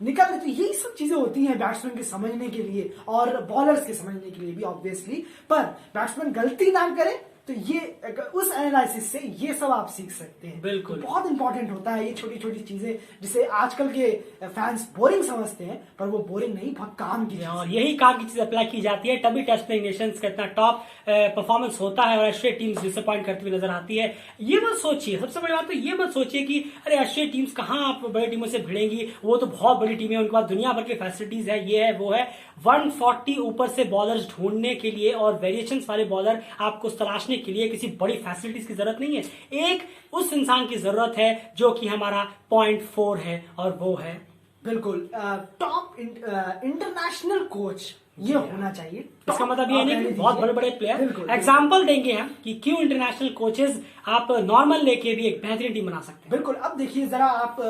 निकल रहे। तो यही सब चीजें होती हैं बैट्समैन के समझने के लिए और बॉलर्स के समझने के लिए भी ऑब्वियसली। पर बैट्समैन गलती ना करे तो ये उस एनालिसिस से ये सब आप सीख सकते हैं। बिल्कुल, तो बहुत इंपॉर्टेंट होता है ये छोटी छोटी चीजें, जिसे आजकल के फैंस बोरिंग समझते हैं, पर वो बोरिंग नहीं, बहुत काम की। और यही काम की चीज अप्लाई की जाती है, तभी टेस्ट प्लेइंग नेशंस का इतना टॉप परफॉर्मेंस होता है और एशियाई टीम्स डिसअपॉइंट करती हुई नजर आती है। ये मत सोचिए, सबसे बड़ी बात तो ये मत सोचिए कि अरे एशियाई टीम्स कहाँ आप बड़ी टीमों से भिड़ेंगी, वो तो बहुत बड़ी टीम है, उनके पास दुनिया भर की फैसिलिटीज है, ये है वो है। 140 ऊपर से बॉलर्स ढूंढने के लिए और वेरिएशंस वाले बॉलर आपको तलाशने के लिए किसी बड़ी फैसिलिटीज की जरूरत नहीं है। एक उस इंसान की जरूरत है जो कि हमारा 0.4 है, और वो है बिल्कुल टॉप इंटरनेशनल कोच ये होना चाहिए। इसका मतलब ये नहीं कि बहुत बड़े बड़े प्लेयर। एग्जाम्पल देंगे हम कि क्यों इंटरनेशनल कोचेस आप नॉर्मल लेके भी एक बेहतरीन टीम बना सकते हैं। बिल्कुल, अब देखिए जरा आप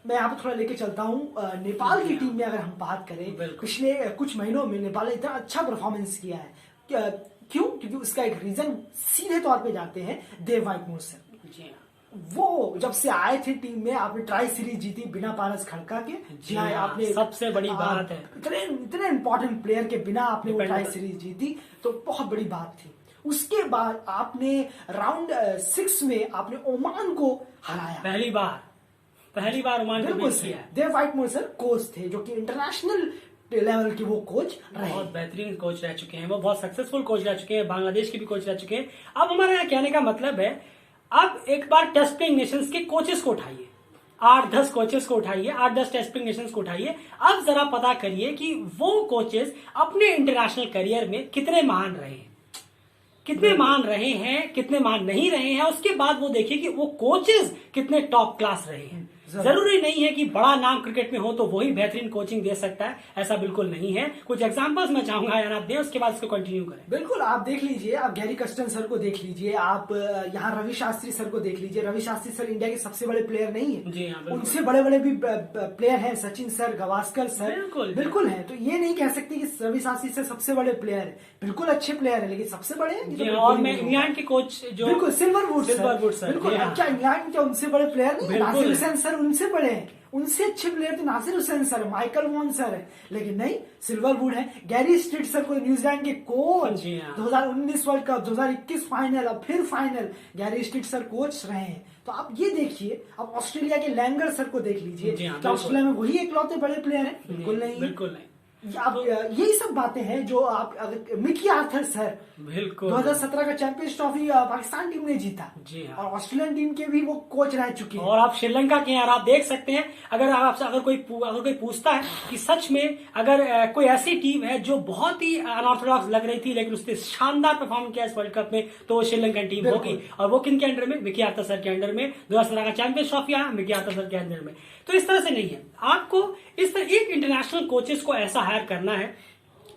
मैं यहाँ पे थोड़ा लेके चलता हूँ नेपाल की टीम में अगर हम बात करें, पिछले कुछ महीनों में नेपाल ने इतना अच्छा परफॉर्मेंस किया है। क्यों? क्योंकि उसका एक रीजन सीधे तौर पे जाते हैं देव व्हाइटमोर सर। वो जब से आए थे टीम में, आपने ट्राई सीरीज जीती बिना पारस खड़का के। जी हाँ, आपने सबसे बड़ी बात है, इतने इंपॉर्टेंट प्लेयर के बिना आपने वो ट्राई सीरीज जीती, तो बहुत बड़ी बात थी। उसके बाद आपने राउंड 6 में आपने ओमान को हराया, पहली बार ओमान को बीट किया। देव व्हाइटमोर सर कोच थे जो कि इंटरनेशनल लेवल के वो कोच रहे, बहुत बेहतरीन कोच रह चुके हैं, वो बहुत सक्सेसफुल कोच रह चुके हैं, बांग्लादेश के भी कोच रह चुके हैं। अब हमारा यहाँ कहने का मतलब है, अब एक बार टेस्ट प्लेइंग नेशंस के कोचेस को उठाइए, 8-10 कोचेस को उठाइए, 8-10 टेस्ट प्लेइंग नेशंस को उठाइए। अब जरा पता करिए कि वो कोचेस अपने इंटरनेशनल करियर में कितने महान रहे हैं, कितने मान रहे हैं, कितने मान नहीं रहे हैं। उसके बाद वो देखिए कि वो कोचेस कितने टॉप क्लास रहे हैं। जरूरी नहीं है कि बड़ा नाम क्रिकेट में हो तो वही बेहतरीन कोचिंग दे सकता है, ऐसा बिल्कुल नहीं है। कुछ एग्जांपल्स मैं चाहूंगा यार आप दें, उसके बाद इसको कंटिन्यू करें। बिल्कुल, आप देख लीजिए, आप गैरी कर्स्टन सर को देख लीजिए, आप यहाँ रवि शास्त्री सर को देख लीजिए। रवि शास्त्री सर इंडिया के सबसे बड़े प्लेयर नहीं है जी हाँ, उनसे बड़े बड़े भी प्लेयर हैं, सचिन सर, गवास्कर सर, बिल्कुल है। तो ये नहीं कह सकते कि रवि शास्त्री सर सबसे बड़े प्लेयर है, बिल्कुल अच्छे प्लेयर है, लेकिन सबसे बड़े हैं। और मैं इंग्लैंड के कोच जो बिल्कुल सिल्वरवुड सर, बिल्कुल क्या इंग्लैंड के उनसे बड़े प्लेयर नहीं, नासिर हुसैन सर उनसे बड़े हैं, उनसे अच्छे प्लेयर तो Nasser Hussain sir, Michael Vaughan sir है, लेकिन नहीं, सिल्वरवुड है। गैरी स्ट्रीट सर को न्यूजीलैंड के कोच 2019 वर्ल्ड कप, 2021 फाइनल, अब फिर final Gary Stead sir coach रहे हैं। तो आप ये देखिए, अब ऑस्ट्रेलिया के लैंगर सर को देख लीजिए, ऑस्ट्रेलिया में वही एकलौते बड़े प्लेयर है? बिल्कुल नहीं। अब यही सब बातें हैं जो आप, अगर मिकी आर्थर सर, बिल्कुल 2017 का चैंपियंस ट्रॉफी पाकिस्तान टीम ने जीता जी हाँ, और ऑस्ट्रेलियन टीम के भी वो कोच रह चुके हैं। और आप श्रीलंका के यार आप देख सकते हैं, अगर आपसे अगर कोई पूछता है कि सच में अगर कोई ऐसी टीम है जो बहुत ही अनऑर्थोडॉक्स लग रही थी लेकिन उसने शानदार परफॉर्म किया इस वर्ल्ड कप में, तो वो श्रीलंकन टीम होगी। और वो किन के अंडर में? मिकी आर्थर सर के अंडर में। 2017 का चैंपियंस ट्रॉफी आया मिकी आर्थर सर के अंडर में। तो इस तरह से नहीं है, आपको इस तरह एक इंटरनेशनल कोचेस को ऐसा हायर करना है।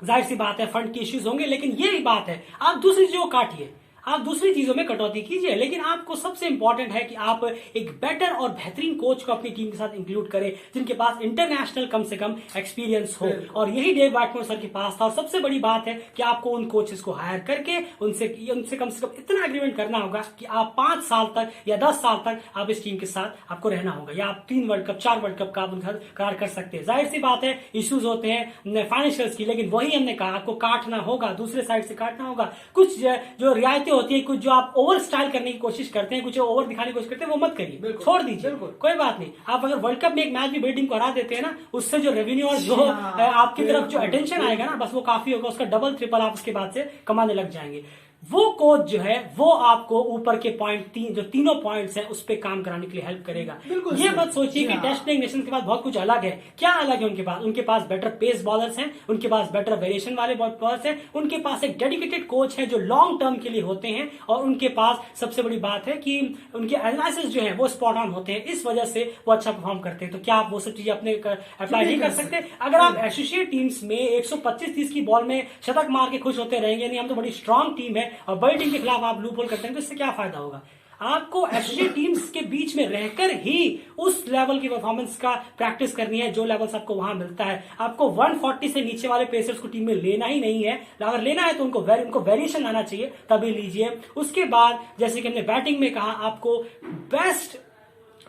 जाहिर सी बात है फंड की इश्यूज होंगे, लेकिन ये बात है आप दूसरी चीजों को काटिए, आप दूसरी चीजों में कटौती कीजिए, लेकिन आपको सबसे इंपॉर्टेंट है कि आप एक बेटर और बेहतरीन कोच को अपनी टीम के साथ इंक्लूड करें जिनके पास इंटरनेशनल कम से कम एक्सपीरियंस हो, और यही डेव व्हाइटमोर सर के पास था। और सबसे बड़ी बात है कि आपको उन कोचेस को हायर करके उनसे कम से कम इतना एग्रीमेंट करना होगा कि आप 5 साल तक या 10 साल तक आप इस टीम के साथ आपको रहना होगा, या आप 3 वर्ल्ड कप 4 वर्ल्ड कप का आप उनका करार कर सकते हैं। जाहिर सी बात है इश्यूज होते हैं फाइनेंशियल्स की, लेकिन वही हमने कहा आपको काटना होगा, दूसरे साइड से काटना होगा। कुछ जो रियायतें होती है, कुछ जो आप ओवर स्टाइल करने की कोशिश करते हैं, कुछ ओवर दिखाने की कोशिश करते हैं, वो मत करिए, छोड़ दीजिए, कोई बात नहीं। आप अगर वर्ल्ड कप में एक मैच भी बड़ी टीम को हरा देते हैं ना, उससे जो रेवेन्यू और जो आपकी तरफ जो अटेंशन आएगा ना, बस वो काफी होगा, उसका डबल ट्रिपल आप उसके बाद से कमाने लग जाएंगे। वो कोच जो है वो आपको ऊपर के पॉइंट जो तीनों पॉइंट्स हैं उस पे काम कराने के लिए हेल्प करेगा। ये मत सोचिए कि टेस्ट प्लेइंग नेशन के पास बहुत कुछ अलग है। क्या अलग है उनके पास बेटर पेस बॉलर्स हैं, उनके पास बेटर वेरिएशन वाले बॉलर्स हैं, उनके पास एक डेडिकेटेड कोच है जो लॉन्ग टर्म के लिए होते हैं, और उनके पास सबसे बड़ी बात है कि उनके एनालिसिस जो है वो स्पॉट ऑन होते हैं, इस वजह से वो अच्छा परफॉर्म करते हैं। तो क्या आप वो सब चीजें अपने अप्लाई नहीं कर सकते? अगर आप एसोसिएट टीम्स में 125-30 की बॉल में शतक मार के खुश होते रहेंगे, नहीं हम तो बड़ी स्ट्रांग टीम है, और बड़ी टीम के खिलाफ आप लूप होल करते हैं, तो इससे क्या फायदा होगा? आपको एसोसिएट टीम्स के बीच में रहकर ही उस लेवल की परफॉर्मेंस का प्रैक्टिस करनी है जो लेवल्स आपको वहां मिलता है। आपको 140 से नीचे वाले पेसर्स को टीम में लेना ही नहीं है। अगर लेना है तो उनको वेरिएशन आना चाहिए, तभी लीजिए। उसके बाद जैसे कि हमने बैटिंग में कहा, आपको बेस्ट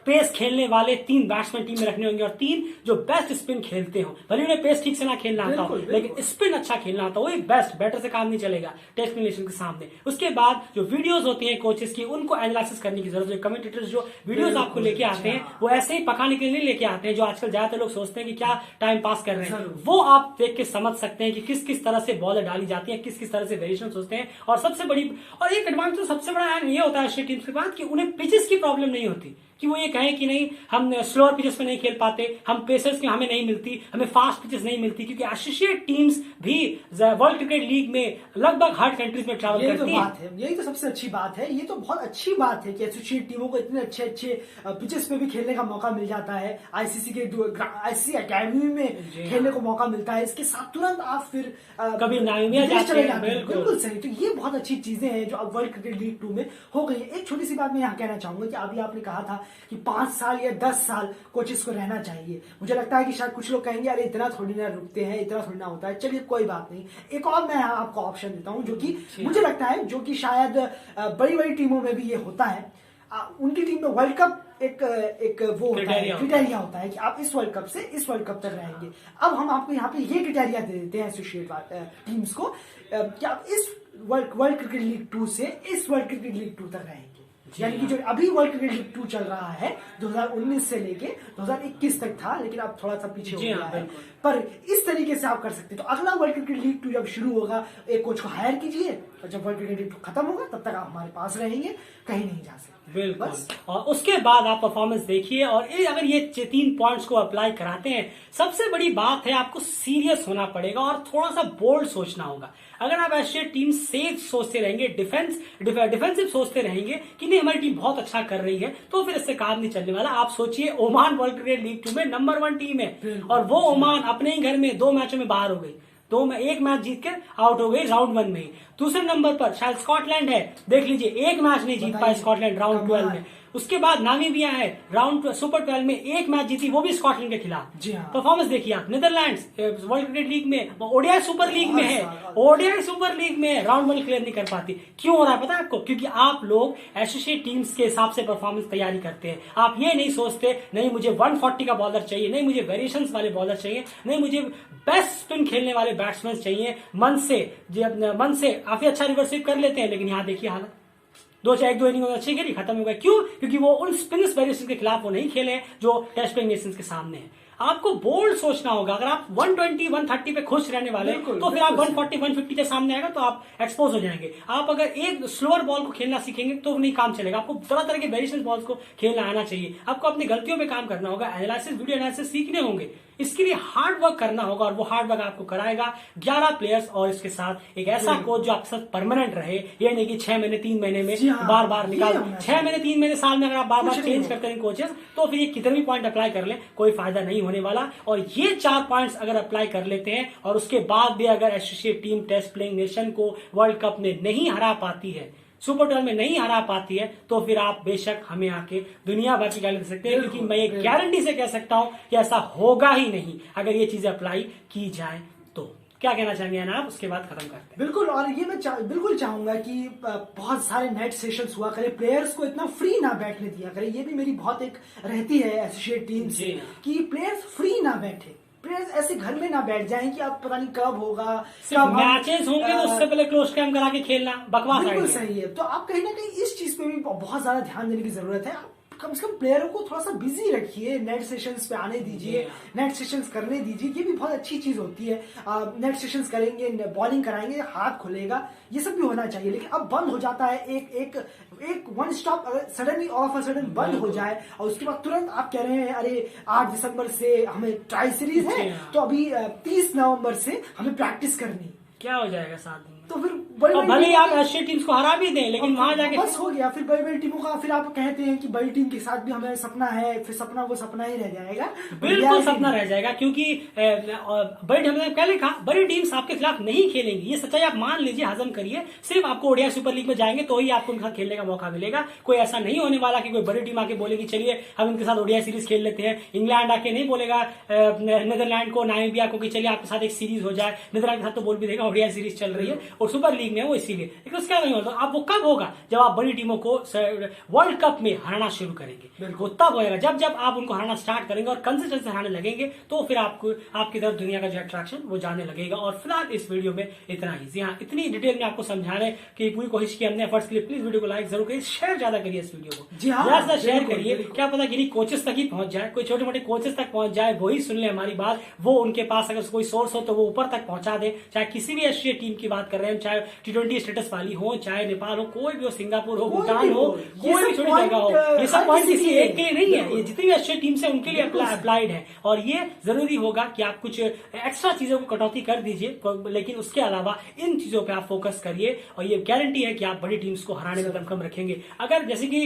पेस खेलने वाले 3 बैट्समैन टीम में रखने होंगे, और 3 जो बेस्ट स्पिन खेलते हो। भले उन्हें पेस ठीक से ना खेलना आता हो, लेकिन स्पिन अच्छा खेलना आता हो, वही बेस्ट, बैटर से काम नहीं चलेगा टेस्ट नेशन के सामने। उसके बाद जो वीडियोस होती हैं कोचेस की, उनको एनालिसिस करने की जरूरत है। कमेंटेटर्स जो वीडियोस आपको लेके आते हैं वो ऐसे ही पकाने के लिए नहीं लेके आते हैं, जो आजकल ज्यादातर लोग सोचते हैं कि क्या टाइम पास कर रहे हैं। वो आप देख के समझ सकते हैं कि किस किस तरह से बॉलर डाली जाती है, किस किस तरह से वेरिएशन सोचते हैं। और सबसे बड़ी और एक एडवांटेज तो सबसे बड़ा ये होता है एशियन टीम्स के बाद कि उन्हें पिचेस की प्रॉब्लम नहीं होती, कि वो ये कहें कि नहीं हम स्लोअर पिचेस में नहीं खेल पाते, हम पेसर्स की हमें नहीं मिलती, हमें फास्ट पिचेस नहीं मिलती, क्योंकि एसोसिएट टीम्स भी वर्ल्ड क्रिकेट लीग में लगभग हर कंट्रीज में ट्रैवल करती है। यही तो सबसे अच्छी बात है। ये तो बहुत अच्छी बात है कि एसोसिएट टीमों को इतने अच्छे अच्छे पिचेस पे भी खेलने का मौका मिल जाता है। आईसीसी एकेडमी में खेलने को मौका मिलता है। इसके साथ तुरंत आप फिर कभी नाइमिया जाते हैं। बिल्कुल सही। तो ये बहुत अच्छी चीजें हैं जो अब वर्ल्ड क्रिकेट लीग 2 में हो गई है। एक छोटी सी बात मैं यहाँ कहना चाहूंगा कि अभी आपने कहा था कि 5 साल या 10 साल कोचेस को रहना चाहिए। मुझे लगता है कि शायद कुछ लोग कहेंगे अरे इतना थोड़ी ना रुकते हैं, इतना थोड़ी ना होता है। चलिए कोई बात नहीं, एक और मैं आपको ऑप्शन देता हूं जो कि मुझे लगता है जो कि शायद बड़ी बड़ी टीमों में भी ये होता है। उनकी टीम में वर्ल्ड कप एक वो क्राइटेरिया होता है कि आप इस वर्ल्ड कप से इस वर्ल्ड कप तक रहेंगे। अब हम आपको यहाँ पे ये क्राइटेरिया दे देते हैं एसोसिएट टीम्स को कि आप इस वर्ल्ड क्रिकेट लीग 2 से इस वर्ल्ड क्रिकेट लीग 2 तक रहेंगे। यानी कि जो अभी वर्ल्ड क्रिकेट लीग 2 चल रहा है 2019 से लेके 2021 तक था, लेकिन अब थोड़ा सा पीछे हो गया है, पर इस तरीके से आप कर सकते हैं। तो अगला वर्ल्ड क्रिकेट लीग 2 जब शुरू होगा, एक कोच को हायर कीजिए, और जब वर्ल्ड क्रिकेट लीग 2 खत्म होगा तब तक आप हमारे पास रहेंगे, कहीं नहीं जा सकते। बिल्कुल। और उसके बाद आप परफॉर्मेंस देखिए, और अगर ये 3 पॉइंट्स को अप्लाई कराते हैं, सबसे बड़ी बात है आपको सीरियस होना पड़ेगा और थोड़ा सा बोल्ड सोचना होगा। अगर आप एशियन टीम सेफ सोचते रहेंगे, डिफेंसिव सोचते रहेंगे कि नहीं हमारी टीम बहुत अच्छा कर रही है, तो फिर इससे काम नहीं चलने वाला। आप सोचिए ओमान वर्ल्ड क्रिकेट लीग 2 में नंबर 1 टीम है, और वो ओमान अपने ही घर में 2 मैचों में बाहर हो गई, एक मैच जीत कर आउट हो गई राउंड 1 में ही। दूसरे नंबर पर शायद स्कॉटलैंड है, देख लीजिए एक मैच नहीं जीत पाई स्कॉटलैंड राउंड 12 में। उसके बाद नामीबिया है, राउंड सुपर 12 में एक मैच जीती, वो भी स्कॉटलैंड के खिलाफ। परफॉर्मेंस देखिए आप। नीदरलैंड्स वर्ल्ड क्रिकेट लीग में, ओडीआई सुपर लीग में है, ओडीआई सुपर लीग में राउंड 1 क्लियर नहीं कर पाती। क्यों हो रहा है पता है आपको? क्योंकि आप लोग एसोसिएट टीम्स के हिसाब से परफॉर्मेंस तैयारी करते हैं। आप ये नहीं सोचते नहीं मुझे 140 का बॉलर चाहिए, नहीं मुझे वेरिएशन वाले बॉलर चाहिए, नहीं मुझे बेस्ट स्पिन खेलने वाले बैट्समैन चाहिए। मन से काफी अच्छा रिवर्स स्वीप कर लेते हैं, लेकिन यहाँ देखिए हालत, 1-2 इनिंग अच्छी खेली, खत्म हो गए। क्यों? क्योंकि वो उन स्पिनर्स वेरिएशन के खिलाफ वो नहीं खेले जो टेस्ट प्लेइंग नेशंस के सामने है। आपको बोल्ड सोचना होगा। अगर आप 120-130 पे खुश रहने वाले तो फिर आप 140-150 के सामने आएगा तो आप एक्सपोज हो जाएंगे। आप अगर एक स्लोअर बॉल को खेलना सीखेंगे तो नहीं काम चलेगा। आपको तरह तरह के वेरिएशन बॉल्स को खेलना आना चाहिए। आपको अपनी गलतियों पे काम करना होगा, एनालिसिस, वीडियो एनालिसिस सीखने होंगे। इसके लिए हार्ड वर्क करना होगा, और वो हार्ड वर्क आपको कराएगा 11 प्लेयर्स और इसके साथ एक ऐसा कोच जो आपके साथ परमानेंट रहे। ये नहीं कि 6 महीने 3 महीने में बार बार निकाल, 6 महीने 3 महीने साल में अगर आप बार बार चेंज करते हैं कोचेस, तो फिर ये कितने भी पॉइंट अप्लाई कर लें कोई फायदा नहीं होने वाला। और ये 4 पॉइंट्स अगर अप्लाई कर लेते हैं और उसके बाद भी अगर associate team test playing nation को वर्ल्ड कप में नहीं हरा पाती है, सुपर 12 में नहीं हरा पाती है, तो फिर आप बेशक हमें आके दुनिया भर की गाली दे सकते हैं, क्योंकि मैं ये गारंटी से कह सकता हूं कि ऐसा होगा ही नहीं अगर ये चीजें अप्लाई की जाए। तो क्या कहना चाहेंगे ना आप? उसके बाद खत्म करते हैं। बिल्कुल। और ये मैं बिल्कुल चाहूंगा कि बहुत सारे नेट सेशंस हुआ करे, प्लेयर्स को इतना फ्री ना बैठने दिया करे। ये भी मेरी बहुत एक रहती है एसोसिएट टीम से कि प्लेयर्स फ्री ना बैठे, प्लेयर्स ऐसे घर में ना बैठ जाएं कि आप पता नहीं कब होगा, कब मैचेस होंगे तो उससे पहले क्लोज कैम करा के खेलना बकवास। बिल्कुल सही है। तो आप कहीं ना कहीं इस चीज पे भी बहुत ज्यादा ध्यान देने की जरूरत है। कम से कम प्लेयरों को थोड़ा सा बिजी रखिए, नेट सेशंस पे आने दीजिए, नेट सेशंस करने दीजिए, ये भी बहुत अच्छी चीज होती है। नेट सेशंस करेंगे, बॉलिंग कराएंगे, हाथ खुलेगा, ये सब भी होना चाहिए। लेकिन अब बंद हो जाता है, एक वन स्टॉप अगर सडनली ऑफ सडन बंद हो जाए और उसके बाद तुरंत आप कह रहे हैं अरे 8 दिसंबर से हमें ट्राई सीरीज है, तो अभी 30 नवंबर से हमें प्रैक्टिस करनी, क्या हो जाएगा 7 दिन में? तो फिर भले ही आप एशियन टीम्स को हरा भी दें, लेकिन वहां जाके बस हो गया। फिर बड़ी बड़ी टीमों का फिर आप कहते हैं कि बड़ी टीम के साथ भी हमें सपना है, फिर सपना वो सपना ही रह जाएगा, बिल्कुल सपना रह जाएगा। क्योंकि बड़ी हमने पहले कहा बड़ी टीम्स आपके खिलाफ नहीं खेलेंगी, ये सच्चाई आप मान लीजिए, हजम करिए। सिर्फ आपको ओडिया सुपर लीग में जाएंगे तो ही आपको उनके साथ खेलने का मौका मिलेगा। कोई ऐसा नहीं होने वाला कि कोई बड़ी टीम आके बोलेगी चलिए हम उनके साथ ओडिया सीरीज खेल लेते हैं। इंग्लैंड आके नहीं बोलेगा नीदरलैंड को, नामीबिया को कि चलिए आपके साथ एक सीरीज हो जाए। नीदरलैंड के साथ तो बोल भी देगा ओडिया सीरीज चल रही है और सुपर लीग में वो इसीलिए। लेकिन उसका नहीं होता। अब वो कब होगा? जब आप बड़ी टीमों को वर्ल्ड कप में हराना शुरू करेंगे, वो तब होएगा। जब आप उनको हराना स्टार्ट करेंगे और कंसिस्टेंसी हराने लगेंगे तो फिर आपको आपकी तरफ दुनिया का जो अट्रैक्शन वो जाने लगेगा। और फिलहाल इस वीडियो में इतना ही। जी हाँ, इतनी डिटेल में आपको समझाने की पूरी कोशिश की हमने एफर्ट्स के लिए। प्लीज वीडियो को लाइक जरूर करिए, शेयर ज्यादा करिए इस वीडियो को, जी हाँ, ज्यादा शेयर करिए। क्या पता किन्हीं कोचेस तक ही पहुंच जाए, कोई छोटे मोटे कोचेस तक पहुंच जाए, वही सुन ले हमारी बात, वो उनके पास अगर कोई सोर्स हो तो वो ऊपर तक पहुंचा दे। चाहे किसी भी एशिया टीम की बात कर रहे हैं, चाहे T20 स्टेटस वाली हो, चाहे नेपाल हो, कोई भी हो, सिंगापुर हो, भूटान हो, कोई भी छोटी जगह हो, ये सब पॉइंट किसी एक के लिए नहीं है, ये जितनी भी एशिया टीम है उनके लिए अप्लाइड है। और ये जरूरी होगा कि आप कुछ एक्स्ट्रा चीजों को कटौती कर दीजिए, लेकिन उसके अलावा इन चीजों पे आप फोकस करिए और ये गारंटी है कि आप बड़ी टीम्स को हराने में दमखम रखेंगे। अगर जैसे कि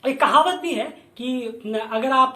एक कहावत भी है कि अगर आप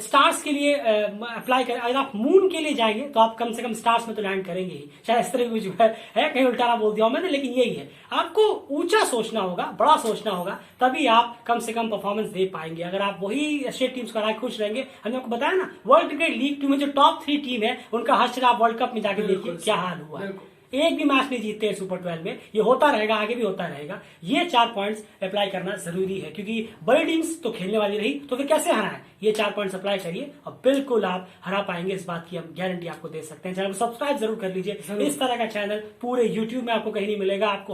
स्टार्स के लिए अप्लाई करें, अगर आप मून के लिए जाएंगे तो आप कम से कम स्टार्स में तो लैंड करेंगे ही। शायद इस तरह की जो है कहीं उल्टा बोल दिया मैंने, लेकिन यही है। आपको ऊंचा सोचना होगा, बड़ा सोचना होगा, तभी आप कम से कम परफॉर्मेंस दे पाएंगे। अगर आप वही एशिया टीम्स को हरा खुश रहेंगे, हमने आपको बताया ना, वर्ल्ड क्रिकेट लीग 2 में जो टॉप 3 टीम है उनका हश्र आप वर्ल्ड कप में जाके देखिए क्या हाल हुआ है। एक भी मैच नहीं जीतते सुपर 12 में। ये होता रहेगा, आगे भी होता रहेगा। ये 4 पॉइंट्स अप्लाई करना जरूरी है, क्योंकि बड़ी टीम्स तो खेलने वाली रही तो फिर कैसे हराएं। ये 4 पॉइंट्स अप्लाई करिए और बिल्कुल आप हरा पाएंगे, इस बात की हम गारंटी आपको दे सकते हैं। चैनल को सब्सक्राइब जरूर कर लीजिए। इस तरह का चैनल पूरे यूट्यूब में आपको कहीं नहीं मिलेगा। आपको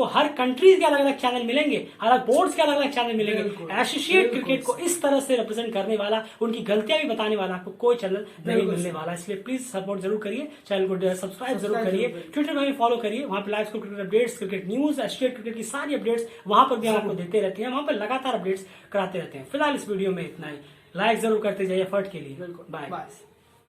हर कंट्रीज के अलग अलग चैनल मिलेंगे, अलग बोर्ड्स के अलग अलग चैनल मिलेंगे। एसोसिएट क्रिकेट को इस तरह से रिप्रेजेंट करने वाला, उनकी गलतियां भी बताने वाला आपको कोई चैनल नहीं मिलने वाला। इसलिए प्लीज सपोर्ट जरूर करिए, चैनल को सब्सक्राइब जरूर करिए, ट्विटर में फॉलो करिए। वहां पर live cricket updates, cricket news, Asia cricket की सारी अपडेट्स वहां पर भी हम आपको देते रहते हैं। वहां पर लगातार अपडेट्स कराते रहते हैं। फिलहाल इस वीडियो में इतना ही। लाइक जरूर करते जाइए एफर्ट के लिए। बाय।